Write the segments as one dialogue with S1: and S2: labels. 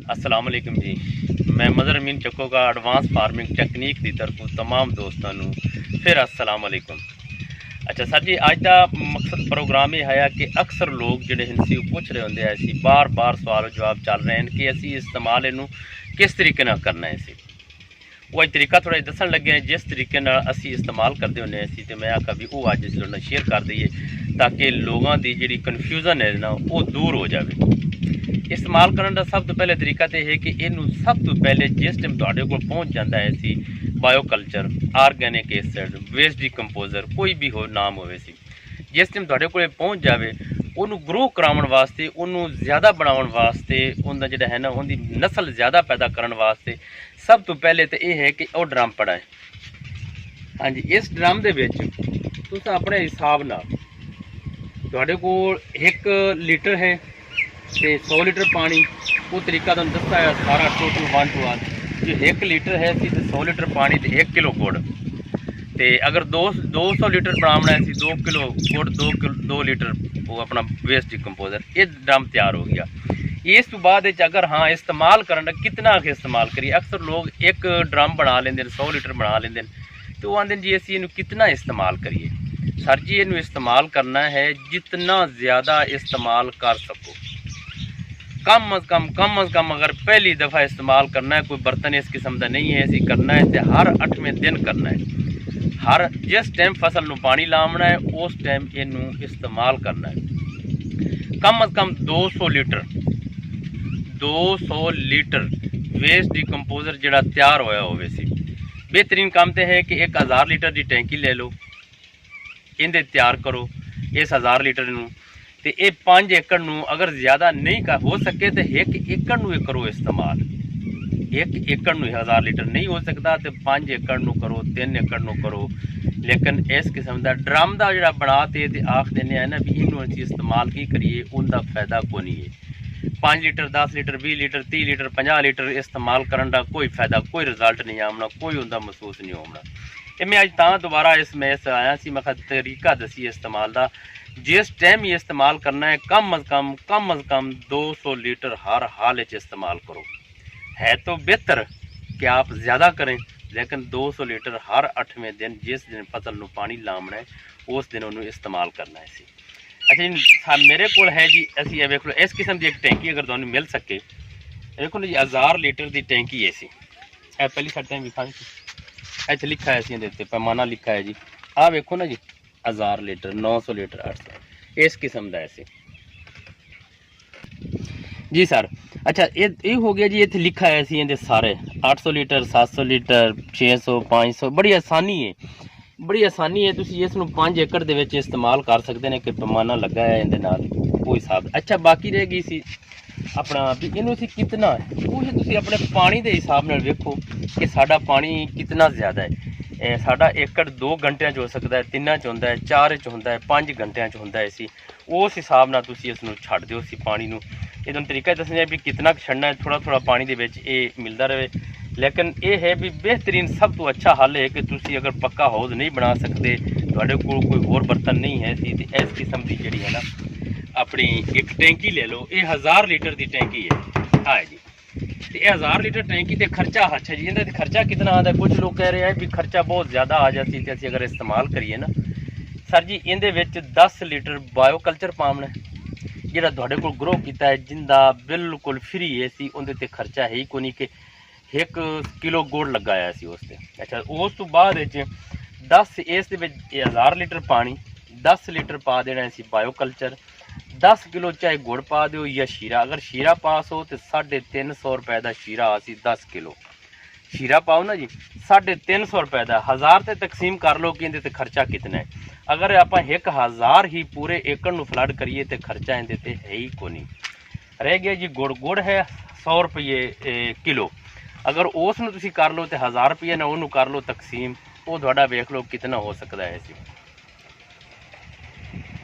S1: अस्सलाम वालेकुम जी। मैं मदर अमीन चक्को का एडवांस फार्मिंग टेक्नीक की तरफ तमाम दोस्तों फिर अस्सलाम वालेकुम। अच्छा सर जी, अज का मकसद प्रोग्राम ये है कि अक्सर लोग जिहड़े हिंसी पूछ रहे होंगे, ऐसी बार बार सवाल जवाब चल रहे हैं कि असी इस्तेमाल इनू किस तरीके नाल करना है। वो अज तरीका थोड़ा दसन लगे हैं जिस तरीके असी इस्तेमाल करते होंगे असी, तो मैं आखा भी वो अज अस शेयर कर दईए ताकि लोगों की जी कन्फ्यूजन है ना वो दूर हो जाए। इस्तेमाल करने का सब तो पहले तरीका तो यह है कि इनू सब तो पहले जिस टाइम तुहाडे कोल पहुँच जाता है सी bioculture, organic acid, waste decomposer कोई भी हो नाम होवे सी, जिस टाइम तुहाडे कोल पहुँच जाए उन्होंने ग्रो कराने वास्ते, उन्होंने ज़्यादा बनाने वास्ते, उनका जिहड़ा है ना उनकी नस्ल ज़्यादा पैदा करने वास्ते सब तो पहले तो यह है कि वह ड्रम पड़ा है। हाँ जी, इस ड्रम दे विच तुसीं अपने हिसाब नाल तुहाडे कोल 1 लीटर है तो 100 लीटर पानी, वो तरीका तुहानूं दस्सा है सारा टोटल 1 to 1। जो 1 लीटर है तो 100 लीटर पानी तो 1 किलो गुड़, तो अगर 200 लीटर बनाना है 2 किलो गुड़, 2 लीटर वो अपना वेस्ट डिकंपोजर, ये ड्रम तैयार हो गया। इस तो बाद अगर हाँ इस्तेमाल करना कितना इस्तेमाल करिए, अक्सर लोग 1 ड्रम बना लेंगे 100 लीटर बना लेंगे, तो वो आते जी असी इनू कितना इस्तेमाल करिए। सर जी इनू इस्तेमाल करना है जितना ज़्यादा इस्तेमाल कर सको, कम अज़ कम अगर पहली दफ़ा इस्तेमाल करना है, कोई बर्तन इस किस्म का नहीं है ऐसी करना है, तो हर 8वें दिन करना है। हर जिस टाइम फसल में पानी लावना है उस टाइम इनू इस्तेमाल करना है। कम अज़ कम 200 लीटर वेस्ट डिकंपोजर जिहड़ा तैयार होया होवे सी। बेहतरीन काम तो है कि 1000 लीटर की टैंकी ले लो, इहदे तैयार करो इस 1000 लीटर नू, तो ये 5 एकड़ नू अगर ज़्यादा नहीं कर हो सके तो 1 एकड़ नू करो इस्तेमाल। 1 एकड़ नू 1000 लीटर नहीं हो सकता तो 5 एकड़ नू करो, 3 एकड़ नू करो, लेकिन इस किस्म का ड्रम का जो बना तो आख देने है ना भी इनू असीं इस्तेमाल की करिए, उनका फायदा को नहीं है। 5 litre 10 litre 20 litre 30 litre 50 litre इस्तेमाल करने का कोई फायदा, कोई रिजल्ट नहीं आना, कोई उनका महसूस नहीं होना। ये मैं अज दोबारा इसमें आया सी, मैं तरीका दसी इस्तेमाल का। जिस टाइम ही इस्तेमाल करना है कम अज़ कम 200 लीटर हर हाल इस्तेमाल करो। है तो बेहतर कि आप ज़्यादा करें, लेकिन 200 लीटर हर 8वें दिन जिस दिन फसल में पानी लावना है उस दिन उन्होंने इस्तेमाल करना है। अच्छा जी, मेरे को है जी असी वेख लो इस किस्म की एक टैंकी अगर तुहानूं मिल सके, देखो जी 1000 लीटर की टैंकी है सी। पहली साइड टाइम विखा इतने लिखा है इहदे उत्ते पैमाना लिखा है जी, आ वेखो ना जी 1000 लीटर 900 लीटर 800 इस किस्म का ऐसे जी सर। अच्छा ये हो गया जी, इतने लिखा है इहदे सारे 800 लीटर 700 लीटर 600 500, बड़ी आसानी है, बड़ी आसानी है। तुसीं इस नूं 5 एकड़ दे विच इस्तेमाल कर सकते हैं कि पैमाना लगा है इहदे नाल कोई हिसाब। अच्छा बाकी रह गई सी अपना भी इनू असीं कितना है वो तुसीं अपने पानी के हिसाब नाल वेखो कि साडा पानी कितना ज़्यादा है। साडा एकड़ 2 घंटिया हो सकता है, 3 च होंदा है, 4 च होंदा है, 5 घंटिया च होंदा है सी। उस हिसाब नाल तुसीं इसनूं छड्ड दिओ सी पानी नूं। ये तुहानूं तरीका दसना भी कितना छड्डना है, थोड़ा थोड़ा पानी दे विच ये मिलता रहे। लेकिन ये है भी बेहतरीन सब तो अच्छा हल है कि तुसीं अगर पक्का हौज नहीं बना सकते, तुहाडे कोल कोई होर बर्तन नहीं है सी, तो इस किस्म की जिहड़ी है ना अपनी एक टैंकी ले लो। ये 1000 लीटर की टैंकी है। हाँ जी, तो यह 1000 लीटर टैंकी से खर्चा अच्छा जी, इहदा खर्चा कितना आता है? कुछ लोग कह रहे हैं भी खर्चा बहुत ज़्यादा आ जाती है अगर इस्तेमाल करिए ना। सर जी इहदे विच 10 लीटर बायोकल्चर पावना जिहड़ा तुहाडे कोल ग्रो किया है, जिंदा बिल्कुल फ्री है सी, उहदे ते खर्चा है ही कोई नहीं कि 1 किलो गुड़ लगाया सी उस ते। अच्छा उस तो बाद 10 इस 1000 लीटर पानी 10 लीटर पा देना सी बायोकल्चर, 10 किलो चाहे गुड़ पा दो या शीरा। अगर शीरा पास हो तो 350 रुपए का शीरा आसी, 10 किलो शीरा पाओ ना जी 350 रुपए का। 1000 से तकसीम कर लो कि इहदे खर्चा कितना है। अगर आप 1000 ही पूरे एकड़ नूं फ्लड करिए तो खर्चा इहदे है ही को नहीं। रह गया जी गुड़, गुड़ है 100 रुपये किलो। अगर उस नूं तुसीं कर लो तो 1000 रुपये ना उन्होंने कर लो तकसीम, वो थोड़ा वेख लो कितना हो सकता है इसी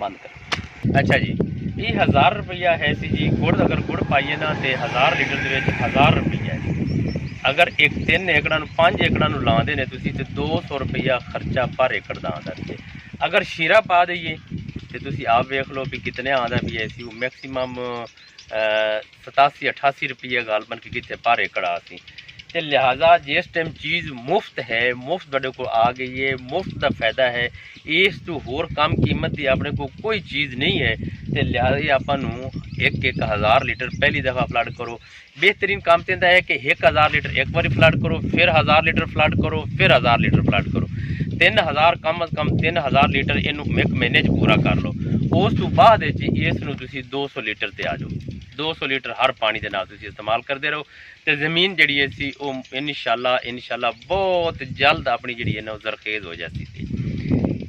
S1: बंद कर। अच्छा जी ये 1000 रुपया है सी जी गुड़, अगर गुड़ पाइए ना तो 1000 लीटर के 1000 रुपया है। अगर 3 एकड़ 5 एकड़ लाते ने तुसीं तो 200 रुपया खर्चा पर एकड़ का आता है। अगर शीरा पा दईए तो तुसीं आप वेख लो भी कितने आता भी है सी। मैक्सीमम 87-88 रुपये गालबन की कितने पर एकड़ आ सी। तो लिहाजा जिस टाइम चीज़ मुफ्त है, मुफ्त बड़े को आ गई है, मुफ्त का फायदा है, इस तो होर कम कीमत की अपने को कोई चीज़ नहीं है। तो लिहाजा आपू एक हज़ार लीटर पहली दफ़ा फ्लड करो। बेहतरीन काम तो है कि 1000 लीटर एक बार फ्लड करो, फिर 1000 लीटर फ्लड करो, फिर 1000 लीटर फ्लड करो। 3000 कम अज़ कम 3000 लीटर इनू एक महीने पूरा कर लो। उस तो बाद इसनू 200 लीटर ते आ जाओ। 200 लीटर हर पानी के नाल इस्तेमाल करते रहो तो जमीन जी इंशाल्लाह बहुत जल्द अपनी जी जरखेज हो जाती थी।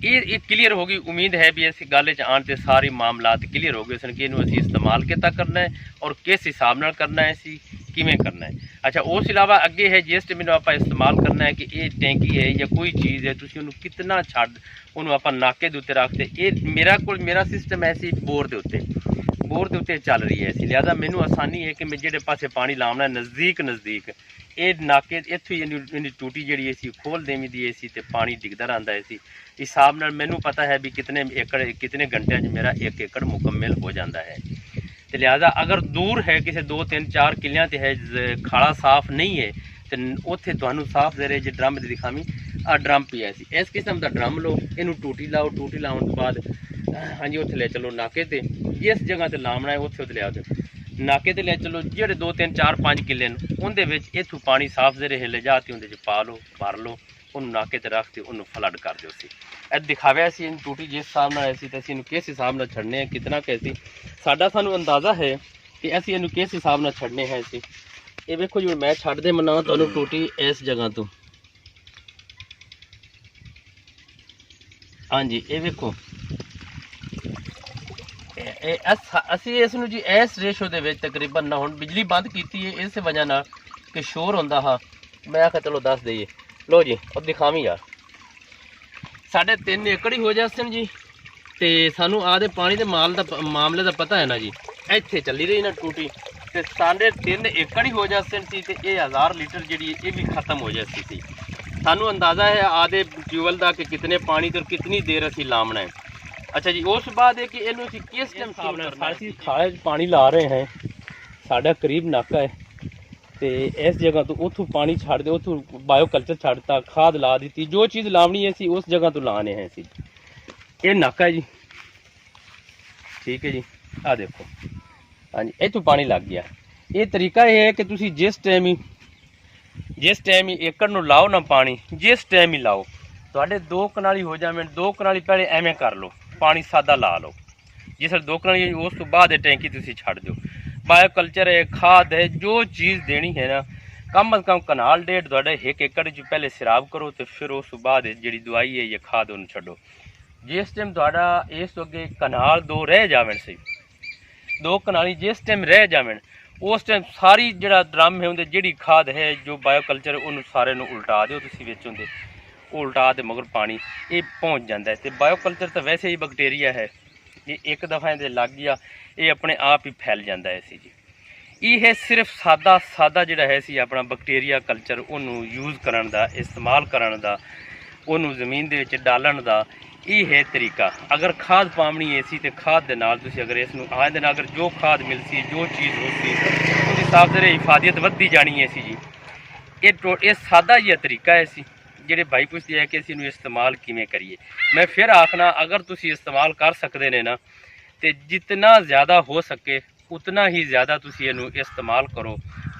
S1: ये क्लीयर होगी। उम्मीद है भी इस गल आने से सारे मामलात क्लीयर हो गए सन कि इनू इस्तेमाल कितना करना है और किस हिसाब न करना है, किमें करना है। अच्छा, उस अलावा अगे है जिस टाइम आप इस्तेमाल करना है कि ये टैंकी है या कोई चीज़ है, तुम कितना छड़ उन्होंने आप नाके के उत्ते रखते। ये मेरा सिस्टम ऐसी बोर के उत्ते चल रही है ऐसी, लिहाजा मैनू आसानी है कि मैं जेडे पासे पानी लावना नज़दीक ये नाके इतों टूटी जी खोल देवी दी तो पानी डिगदा रहा है। हिसाब नाल मैनू पता है भी कितने कितने घंटे मेरा 1 एकड़ मुकम्मल हो जाता है। तो लिहाजा अगर दूर है किसी 2-3-4 किलियां ते है खाड़ा साफ नहीं है तो उत्थे तुहानू साफ दे रहे जो ड्रम दिखावी आ ड्रम पिया सी। इस किस्म का ड्रम लो, इनू टूटी लाओ, टूटी लाने तो बाद हाँ जी उत्थे ले चलो नाके ते, जिस जगह ते लावना है उत्थे ले आओ नाके ते ले चलो। जेडे 2-3-4-5 किले उनके इतों पानी साफ दे रहे ले जाते उनके पा लो, भर लो, उन्होंने नाके ते रख दो, उन्होंने फ्लड कर दो। ए दिखावे सी इन टूटी जिस हिसाब नाल ऐसी तो असीं किस हिसाब नाल छड़ने हैं, कितना कैसी साडा सानू अंदाज़ा है कि असीं इनू किस हिसाब नाल छड़ने हैं। असीं ये वेखो जी मैं छड़ दे मना तुहानू टूटी इस जगह तो, हाँ जी ये वेखो असी इसनू जी इस रेशो दे विच तकरीबन ना हुण बिजली बंद की है इस वजह नाल कि शोर होंदा हा। मैं आखिया चलो दस दईए, लो जी और दिखावी यार 3.5 एकड़ ही हो जासन जी। तो सानू आदे पानी के मामले का पता है ना जी, इत्थे चली रही ना टूटी तो 3.5 एकड़ ही हो जासन सी ते ये 1000 लीटर जी ये भी खत्म हो जाती थी। सानू अंदाज़ा है आधे ट्यूबवेल का कि कितने पानी तो कितनी देर असी लावना है। अच्छा जी, उस बाद है कि इनू किस टाइम खाले पानी ला रहे हैं, साढ़ा करीब नाका है तो इस जगह तो उतों पानी छड़ दे, उतों बायोकल्चर छड़ता, खाद ला दी, जो चीज़ लावनी है सी उस जगह तो लाने हैं सी। ये नाका है जी, ठीक है जी, आ देखो हाँ जी इतों पानी लग गया। ये तरीका यह है कि तुसी जिस टाइम ही एकड़ नूं लाओ ना पानी, जिस टाइम ही लाओ तुहाडे 2 कनाली हो जावे, 2 कनाली पहले एवें कर लो, पानी सादा ला लो, जिस 2 कनाली उस तो बाद टैंकी तुसी छड़ दो। बायोकल्चर है, खाद है, जो चीज़ देनी है ना कम अज़ कम कनाल 1.5 तुहाडे 1 एकड़ च पहले सिराब करो तो फिर उस तो बाद जी दवाई है या खाद उन्हें छड्डो। जिस टाइम तुहाडा इस तो अगे कनाल 2 रह जावन सी, 2 कनाली जिस टाइम रह जावन उस टाइम सारी जड़ा ड्रम है उनके जी खाद है जो बायोकल्चर उन्होंने सारे उल्टा दो तुसी विच उनके उल्टा तो मगर पानी ये पहुँच जाता है। तो बायोकल्चर तो वैसे ही बैक्टीरिया है, ये एक दफ़ा ये लग गया ये अपने आप ही फैल जाता है सी जी। ये है सिर्फ सादा जोड़ा है सी अपना बैक्टीरिया कल्चर उन्होंने यूज़ करन दा, इस्तेमाल करन दा, उन्होंने ज़मीन दे विच डालन दा ये है तरीका। अगर खाद पावनी है सी तो खाद दे नाल तुसी अगर इसनूं आए दिन अगर जो खाद मिलती जो चीज़ होती उस हिसाब से हिफाजत वधदी जानी है सी जी। ये सादा ही तरीका है सी ਜਿਹੜੇ भाई पुछते हैं कि ਅਸੀਂ ਨੂੰ इस्तेमाल किमें करिए। मैं फिर आखना अगर तुसी इस्तेमाल कर सकते ने ना तो जितना ज़्यादा हो सके उतना ही ज़्यादा तुसी इनू इस्तेमाल करो।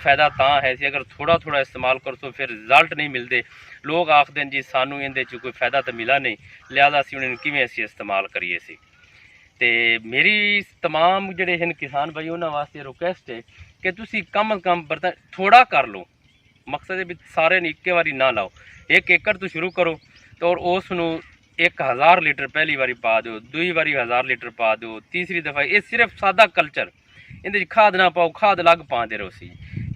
S1: फ़ायदा तां है सी अगर थोड़ा थोड़ा इस्तेमाल करो तो फिर रिजल्ट नहीं मिलते। लोग आखते हैं जी सानू इहदे च कोई फ़ायदा तो मिला नहीं, लिहाजा असीं उन्हें किमें असीं इस्तेमाल करिए सी। तो मेरी तमाम जिहड़े हैं किसान भाई उन्होंने वास्ते रिक्वेस्ट है कि तुसी कम अज़ कम बर्तन थोड़ा कर लो, मकसद है भी सारे ने एक बारी ना लाओ। 1 एकड़ तो शुरू करो तो और उसनू 1000 लीटर पहली बारी पा दो, दूई बारी 1000 लीटर पा दो, तीसरी दफ़ा ये सिर्फ सादा कल्चर इहदे खाद ना पाओ, खाद अलग पाते रहो सी।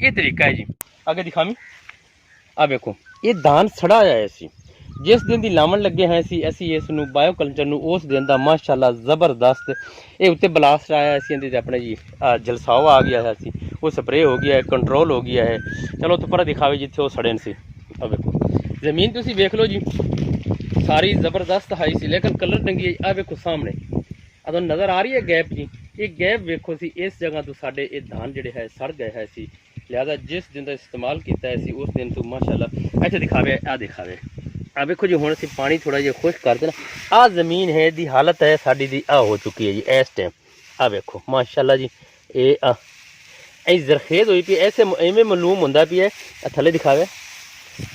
S1: ये तरीका है जी। आगे दिखावी आ देखो ये धान सड़ा है सी, जिस दिन की लावन लगे हैं असी इसनू बायोकल्चर नू उस दिन का माशाअल्लाह ज़बरदस्त ये उत्ते ब्लास्ट आया इहदे अपने जी जलसाव आ गया है सी, वो स्प्रे हो गया है, कंट्रोल हो गया है। चलो तो पर दिखावे जिथे वो सड़े सी। आ देखो जमीन तुसी देख लो जी सारी ज़बरदस्त हाई सी, लेकिन कलर टंगी आ देखो सामने तो नज़र आ रही है गैप जी, ਇਹ ਗੈਪ ਵੇਖੋ ਸੀ ਇਸ ਜਗ੍ਹਾ ਤੋਂ ਸਾਡੇ ਇਹ ਧਾਨ ਜਿਹੜੇ ਹੈ ਸੜ ਗਏ ਹੈ ਸੀ, ਲਿਹਾਜ਼ਾ ਜਿਸ ਦਿਨ ਦਾ ਇਸਤੇਮਾਲ ਕੀਤਾ ਸੀ ਉਸ ਦਿਨ ਤੋਂ ਮਾਸ਼ਾਅੱਲਾ ਇੱਥੇ ਦਿਖਾਵੇ ਆ ਦਿਖਾਵੇ ਆ ਵੇਖੋ ਜੀ। ਹੁਣ ਅਸੀਂ ਪਾਣੀ ਥੋੜਾ ਜਿਹਾ ਖੁਸ਼ਕ ਕਰ ਦੇਣਾ। ਆ ਜ਼ਮੀਨ ਹੈ ਦੀ ਹਾਲਤ ਹੈ ਸਾਡੀ ਦੀ ਆ ਹੋ ਚੁੱਕੀ ਹੈ ਜੀ ਇਸ ਟਾਈਮ। ਆ ਵੇਖੋ ਮਾਸ਼ਾਅੱਲਾ ਜੀ ਇਹ ਇਹ ਜ਼ਰਖੇਜ਼ ਹੋਈ ਪਈ ਐਸੇ ਐਵੇਂ ਮਾਲੂਮ ਹੁੰਦਾ ਪਿਆ ਆ ਥੱਲੇ ਦਿਖਾਵੇ।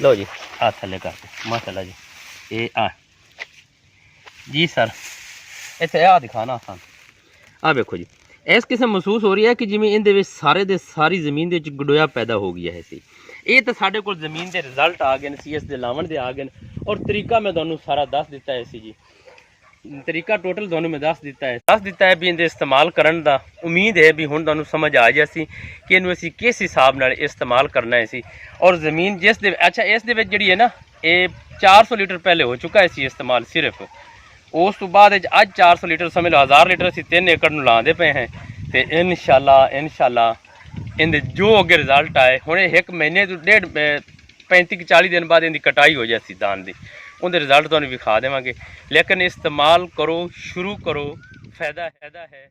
S1: ਲਓ ਜੀ ਆ ਥੱਲੇ ਕਰਦੇ ਮਾਸ਼ਾਅੱਲਾ ਜੀ ਇਹ ਆ ਜੀ ਸਰ ਇੱਥੇ ਆ ਦਿਖਾਣਾ ਆਸਾਨ। ਆ ਵੇਖੋ ਜੀ ਇਸ ਕਿਸਮ ਮਹਿਸੂਸ ਹੋ ਰਹੀ ਹੈ ਕਿ ਜਿਵੇਂ ਇਹਦੇ ਵਿੱਚ ਸਾਰੇ ਦੇ ਸਾਰੀ ਜ਼ਮੀਨ ਦੇ ਵਿੱਚ ਗਡੋਇਆ ਪੈਦਾ ਹੋ ਗਿਆ ਹੈ ਸੀ। ਇਹ ਤਾਂ ਸਾਡੇ ਕੋਲ ਜ਼ਮੀਨ ਦੇ ਰਿਜ਼ਲਟ ਆ ਗਏ ਨੇ ਸੀ, ਇਸ ਦੇ ਲਾਵਣ ਦੇ ਆ ਗਏ ਨੇ ਔਰ ਤਰੀਕਾ ਮੈਂ ਤੁਹਾਨੂੰ ਸਾਰਾ ਦੱਸ ਦਿੱਤਾ ਹੈ ਸੀ ਜੀ। ਤਰੀਕਾ ਟੋਟਲ ਤੁਹਾਨੂੰ ਮੈਂ ਦੱਸ ਦਿੱਤਾ ਹੈ ਵੀ ਇਹਦੇ ਇਸਤੇਮਾਲ ਕਰਨ ਦਾ। ਉਮੀਦ ਹੈ ਵੀ ਹੁਣ ਤੁਹਾਨੂੰ ਸਮਝ ਆ ਜਾ ਸੀ ਕਿ ਇਹਨੂੰ ਅਸੀਂ ਕਿਸ ਹਿਸਾਬ ਨਾਲ ਇਸਤੇਮਾਲ ਕਰਨਾ ਹੈ ਸੀ। ਔਰ ਜ਼ਮੀਨ ਜਿਸ ਦੇ ਅੱਛਾ ਇਸ ਦੇ ਵਿੱਚ ਜਿਹੜੀ ਹੈ ਨਾ ਇਹ 400 ਲੀਟਰ ਪਹਿਲੇ ਹੋ ਚੁੱਕਾ ਸੀ ਇਸਤੇਮਾਲ ਸਿਰਫ। ਉਸ ਤੋਂ ਬਾਅਦ ਅੱਜ 400 ਲੀਟਰ ਸਮਝ ਲਓ 1000 ਲੀਟਰ ਅਸੀਂ 3 ਏਕੜ ਨੂੰ ਲਾਉਂਦੇ ਪਏ ਹਾਂ। ਤੇ ਇਨਸ਼ਾਅੱਲਾ ਇਹਦੇ ਜੋ ਅੱਗੇ ਰਿਜ਼ਲਟ ਆਏ ਹੁਣ ਇੱਕ ਮਹੀਨੇ ਤੋਂ 35-40 ਦਿਨ ਬਾਅਦ ਇਹਦੀ ਕਟਾਈ ਹੋ ਜਾਏ ਦਾਨ ਦੀ, ਉਹਦੇ ਰਿਜ਼ਲਟ ਤੁਹਾਨੂੰ ਵਿਖਾ ਦੇਵਾਂਗੇ। ਲੇਕਿਨ ਇਸਤੇਮਾਲ ਕਰੋ, ਸ਼ੁਰੂ ਕਰੋ, ਫਾਇਦਾ ਹੈ।